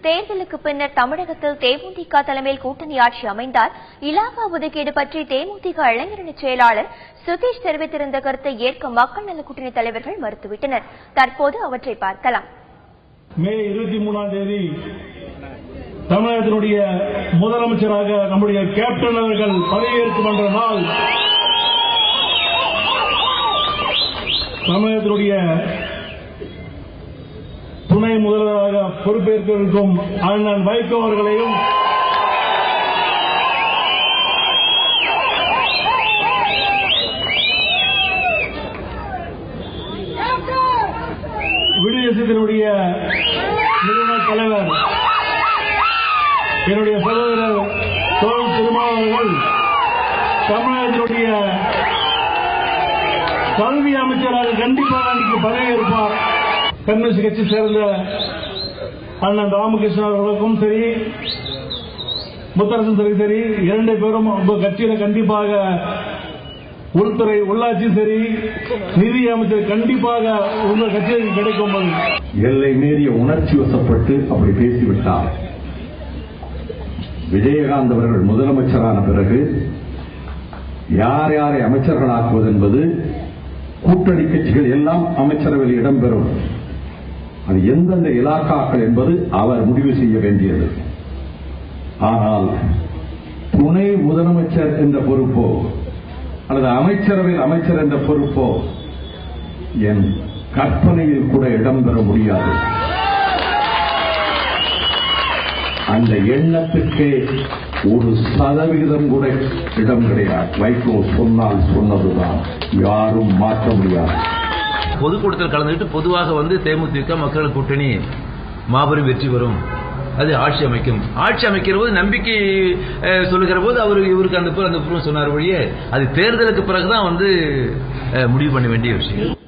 தேர்தலுக்கு பின்னர் தமிழகத்தில் தேமுதிக தலைமையில் கூட்டணி ஆட்சி அமைந்தால் இலாகா ஒதுக்கீடு பற்றி தேமுதிக இளைஞரணி செயலாளர் சுதீஷ் தெரிவித்திருந்த கருத்தை ஏற்க மக்கள் நல கூட்டணி தலைவர்கள் மறுத்துவிட்டனர். தற்போது அவற்றை பார்க்கலாம். மே 23ஆம் தேதி தமிழகத்தினுடைய முதலமைச்சராக நம்முடைய கேப்டன் அவர்கள் பதவியேற்கும் என்ற நாள் தமிழகத்தினுடைய துணை முதல்வராக பொறுப்பேற்க இருக்கும் அண்ணன் வைகோ அவர்களையும் விடுதலை நிறுவன தலைவர் என்னுடைய சகோதரர் தோல் திருமாவர்கள் தமிழகத்தினுடைய கல்வி அமைச்சராக கண்டிப்பாக அன்றைக்கு பதவியேற்பார். கம்யூனிஸ்ட் கட்சி சேர்ந்த அண்ணன் ராமகிருஷ்ணன் அவர்களுக்கும் சரி முத்தரசன் சரி இரண்டு பேரும் கட்சியில கண்டிப்பாக உள்துறை உள்ளாட்சி சரி நிதி அமைச்சர் கண்டிப்பாக உங்கள் கட்சியில் கிடைக்கும். எல்லை மீறிய உணர்ச்சி வசப்பட்டு அப்படி பேசிவிட்டார். விஜயகாந்த் அவர்கள் முதலமைச்சரான பிறகு யார் யாரை அமைச்சர்களாக்குவது என்பது கூட்டணி கட்சிகள் எல்லாம் அமைச்சரவையில் இடம்பெறும். அது எந்தெந்த இலாக்காக்கள் என்பது அவர் முடிவு செய்ய வேண்டியது. ஆனால் துணை முதலமைச்சர் என்ற பொறுப்போ அல்லது அமைச்சரவையில் அமைச்சர் என்ற பொறுப்போ என் கற்பனையில் கூட இடம்பெற முடியாது. அந்த எண்ணத்துக்கே 1% கூட இடம் கிடையாது. வைகோ சொன்னால் சொன்னதுதான், யாரும் மாற்ற முடியாது. பொதுக்கூட்டத்தில் கலந்துவிட்டு பொதுவாக தேமுதிக மக்கள் கூட்டணி மாபெரும் வெற்றி பெறும், அது ஆட்சி அமைக்கும். ஆட்சி அமைக்கிற போது நம்பிக்கை சொல்லுகிற போது இவருக்கு அந்த சொன்னார் வழியே அது தேர்தலுக்கு பிறகுதான் முடிவு பண்ண வேண்டிய விஷயம்.